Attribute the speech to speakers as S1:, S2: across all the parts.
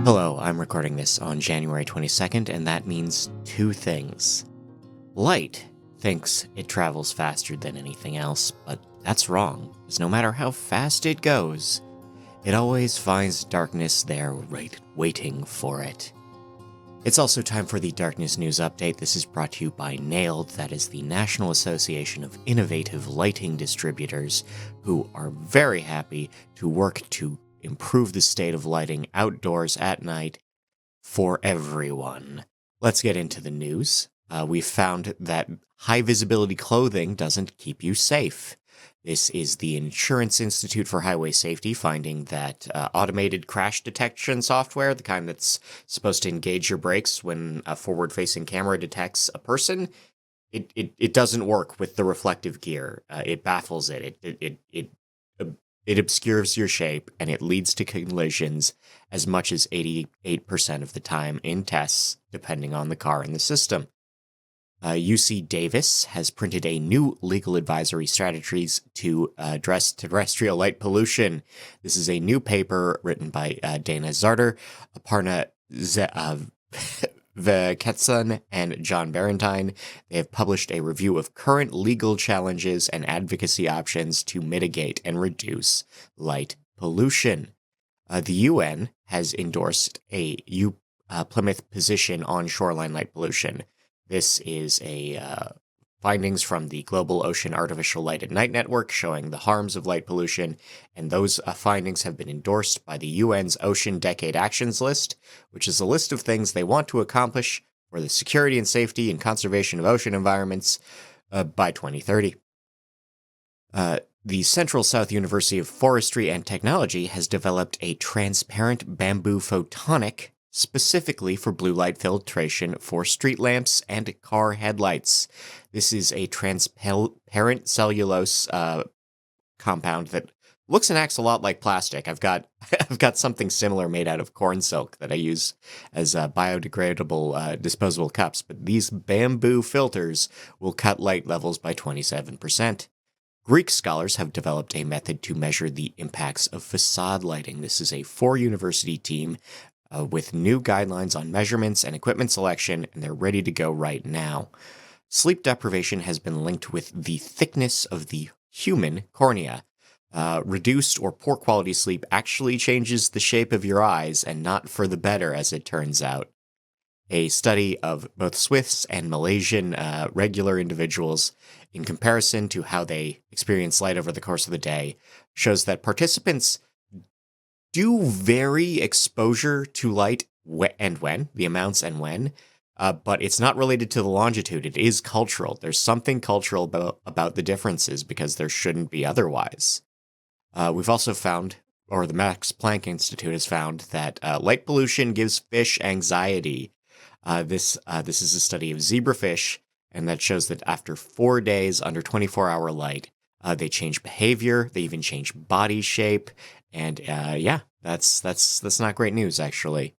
S1: Hello, I'm recording this on January 22nd, and that means two things. Light thinks it travels faster than anything else, but that's wrong, because no matter how fast it goes, it always finds darkness there waiting for it. It's also time for the Darkness News Update. This is brought to you by NAILD, that is the National Association of Innovative Lighting Distributors, who are very happy to work to improve the state of lighting outdoors at night for everyone. Let's get into the news. We found that high-visibility clothing doesn't keep you safe. This is the Insurance Institute for Highway Safety finding that automated crash detection software, the kind that's supposed to engage your brakes when a forward-facing camera detects a person, it doesn't work with the reflective gear. It baffles it. It obscures your shape, and it leads to collisions as much as 88% of the time in tests, depending on the car in the system. UC Davis has printed a new legal advisory strategies to address terrestrial light pollution. This is a new paper written by Dana Zarder, Aparna Veketson, and John Barentine. They have published a review of current legal challenges and advocacy options to mitigate and reduce light pollution. The UN has endorsed a Plymouth position on shoreline light pollution. This is findings from the Global Ocean Artificial Light at Night Network showing the harms of light pollution, and those findings have been endorsed by the UN's Ocean Decade Actions List, which is a list of things they want to accomplish for the security and safety and conservation of ocean environments by 2030. The Central South University of Forestry and Technology has developed a transparent bamboo photonic specifically for blue light filtration for street lamps and car headlights. This is a transparent cellulose compound that looks and acts a lot like plastic. I've got something similar made out of corn silk that I use as biodegradable disposable cups, but these bamboo filters will cut light levels by 27%. Greek scholars have developed a method to measure the impacts of facade lighting. This is a 4-university team with new guidelines on measurements and equipment selection, and they're ready to go right now. Sleep deprivation has been linked with the thickness of the human cornea. Reduced or poor quality sleep actually changes the shape of your eyes, and not for the better, as it turns out. A study of both Swiss and Malaysian regular individuals in comparison to how they experience light over the course of the day shows that participants do vary exposure to light and when, the amounts and when, but it's not related to the longitude. It is cultural. There's something cultural about the differences because there shouldn't be otherwise. We've also found, or the Max Planck Institute has found, that light pollution gives fish anxiety. This is a study of zebrafish, and that shows that after 4 days under 24-hour light, they change behavior, they even change body shape, and that's not great news, actually.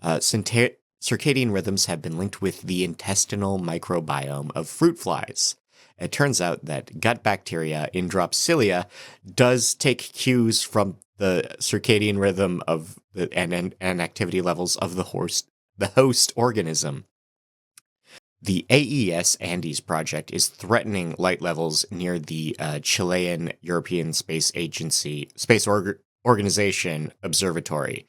S1: Circadian rhythms have been linked with the intestinal microbiome of fruit flies. It turns out that gut bacteria in Dropsilia does take cues from the circadian rhythm of and activity levels of the host organism. The AES Andes project is threatening light levels near the Chilean European Space Organization Observatory.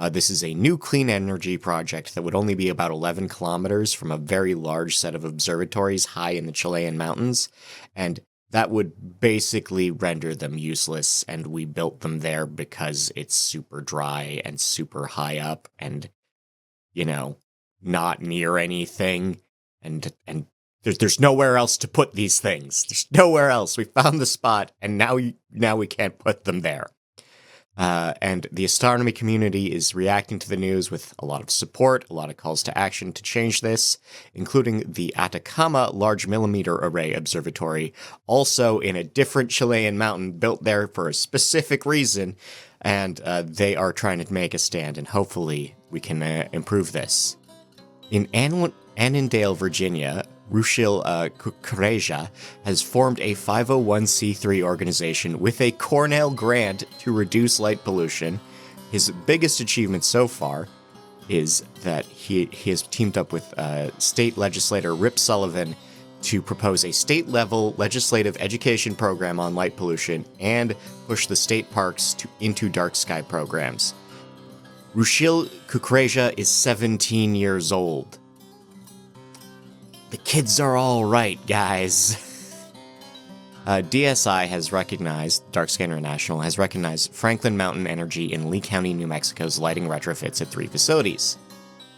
S1: This is a new clean energy project that would only be about 11 kilometers from a very large set of observatories high in the Chilean mountains, and that would basically render them useless, and we built them there because it's super dry and super high up and, not near anything. And there's nowhere else to put these things. There's nowhere else. We found the spot, and now we can't put them there. And the astronomy community is reacting to the news with a lot of support, a lot of calls to action to change this, including the Atacama Large Millimeter Array Observatory, also in a different Chilean mountain built there for a specific reason, and they are trying to make a stand, and hopefully we can improve this. In Annandale, Virginia, Rushil Kureja has formed a 501c3 organization with a Cornell grant to reduce light pollution. His biggest achievement so far is that he has teamed up with state legislator Rip Sullivan to propose a state-level legislative education program on light pollution and push the state parks into dark sky programs. Rushil Kukreja is 17 years old. The kids are all right, guys. DSI has recognized, Dark Sky International has recognized Franklin Mountain Energy in Lee County, New Mexico's lighting retrofits at 3 facilities.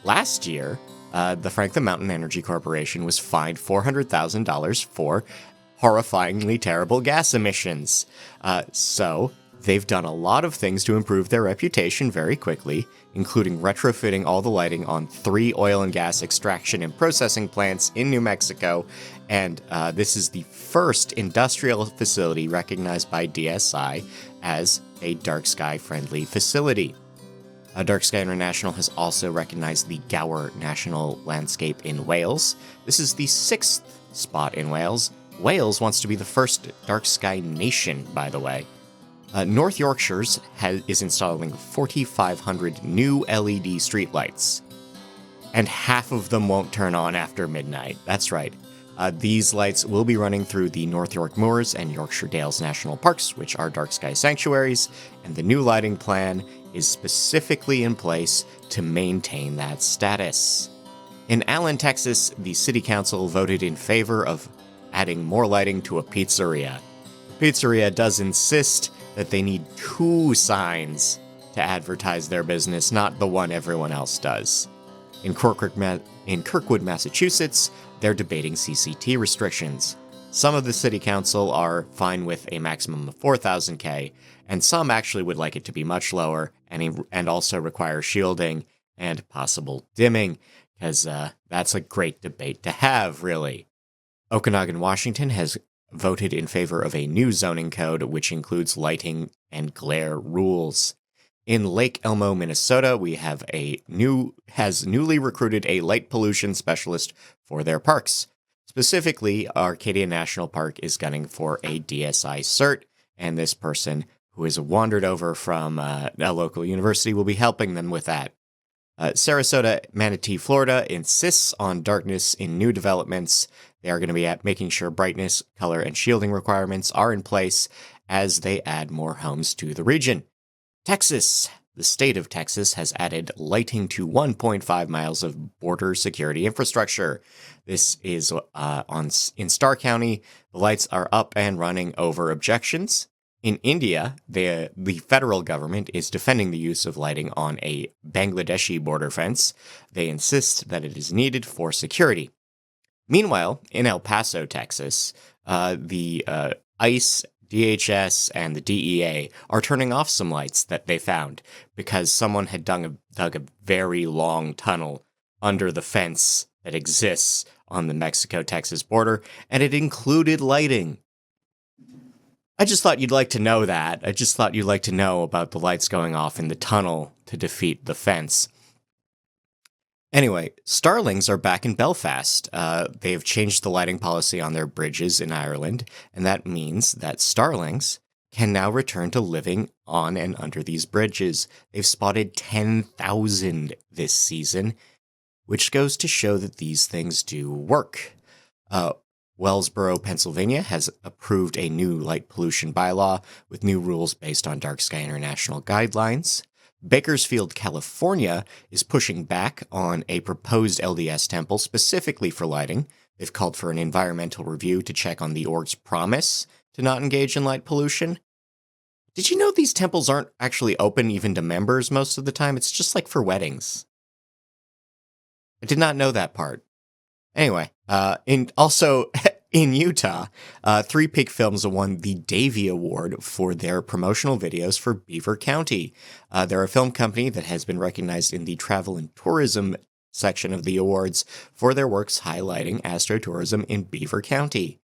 S1: Last year, the Franklin Mountain Energy Corporation was fined $400,000 for horrifyingly terrible gas emissions. So they've done a lot of things to improve their reputation very quickly, including retrofitting all the lighting on 3 oil and gas extraction and processing plants in New Mexico, and this is the first industrial facility recognized by DSI as a dark sky friendly facility. Dark Sky International has also recognized the Gower National Landscape in Wales. This is the 6th spot in Wales. Wales wants to be the first dark sky nation, by the way. North Yorkshire's is installing 4,500 new LED streetlights, and half of them won't turn on after midnight. That's right. These lights will be running through the North York Moors and Yorkshire Dales National Parks, which are dark sky sanctuaries, and the new lighting plan is specifically in place to maintain that status. In Allen, Texas, the city council voted in favor of adding more lighting to a pizzeria. The pizzeria does insist that they need 2 signs to advertise their business, not the one everyone else does. In Kirkwood, Massachusetts, they're debating CCT restrictions. Some of the city council are fine with a maximum of 4,000 K, and some actually would like it to be much lower and also require shielding and possible dimming, because that's a great debate to have, really. Okanagan, Washington has voted in favor of a new zoning code which includes lighting and glare rules. In Lake Elmo, Minnesota, we have newly recruited a light pollution specialist for their parks. Specifically, Arcadia National Park is gunning for a DSI cert, and this person, who has wandered over from a local university, will be helping them with that. Sarasota, Manatee, Florida insists on darkness in new developments. They are going to be making sure brightness, color, and shielding requirements are in place as they add more homes to the region. Texas. The state of Texas has added lighting to 1.5 miles of border security infrastructure. This is in Starr County. The lights are up and running over objections. In India, the federal government is defending the use of lighting on a Bangladeshi border fence. They insist that it is needed for security. Meanwhile, in El Paso, Texas, the ICE, DHS, and the DEA are turning off some lights that they found because someone had dug a very long tunnel under the fence that exists on the Mexico-Texas border, and it included lighting. I just thought you'd like to know that. I just thought you'd like to know about the lights going off in the tunnel to defeat the fence. Anyway, Starlings are back in Belfast. They have changed the lighting policy on their bridges in Ireland, and that means that Starlings can now return to living on and under these bridges. They've spotted 10,000 this season, which goes to show that these things do work. Wellsboro, Pennsylvania has approved a new light pollution bylaw with new rules based on Dark Sky International guidelines. Bakersfield, California is pushing back on a proposed LDS temple specifically for lighting. They've called for an environmental review to check on the org's promise to not engage in light pollution. Did you know these temples aren't actually open even to members most of the time? It's just like for weddings. I did not know that part. Anyway, in Utah, 3 Peak Films won the Davie Award for their promotional videos for Beaver County. They're a film company that has been recognized in the travel and tourism section of the awards for their works highlighting astrotourism in Beaver County.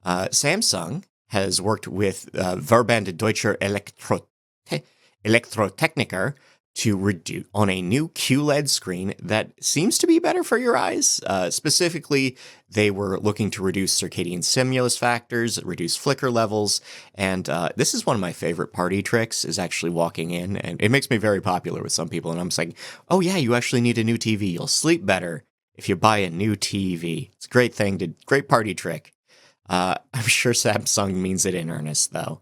S1: Samsung has worked with Verband Deutscher Elektrotechniker to reduce on a new QLED screen that seems to be better for your eyes. Specifically, they were looking to reduce circadian stimulus factors, reduce flicker levels, and this is one of my favorite party tricks, is actually walking in, and it makes me very popular with some people, and I'm saying, oh yeah, you actually need a new TV. You'll sleep better if you buy a new TV. It's a great party trick. I'm sure Samsung means it in earnest, though.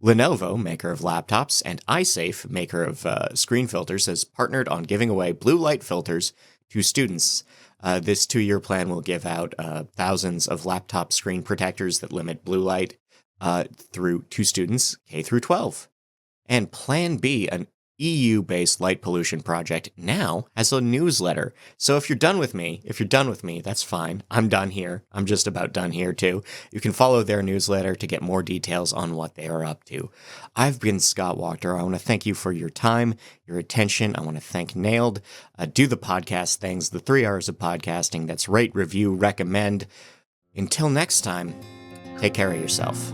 S1: Lenovo, maker of laptops, and iSafe, maker of screen filters, has partnered on giving away blue light filters to students. This 2-year plan will give out thousands of laptop screen protectors that limit blue light through to students K through 12. And Plan B, an EU-based light pollution project, now has a newsletter. So if you're done with me, that's fine. I'm done here. I'm just about done here too. You can follow their newsletter to get more details on what they are up to. I've been Scott Wachter. I want to thank you for your time, your attention. I want to thank Nailed. Do the podcast things, the 3 hours of podcasting. That's rate, review, recommend. Until next time, take care of yourself.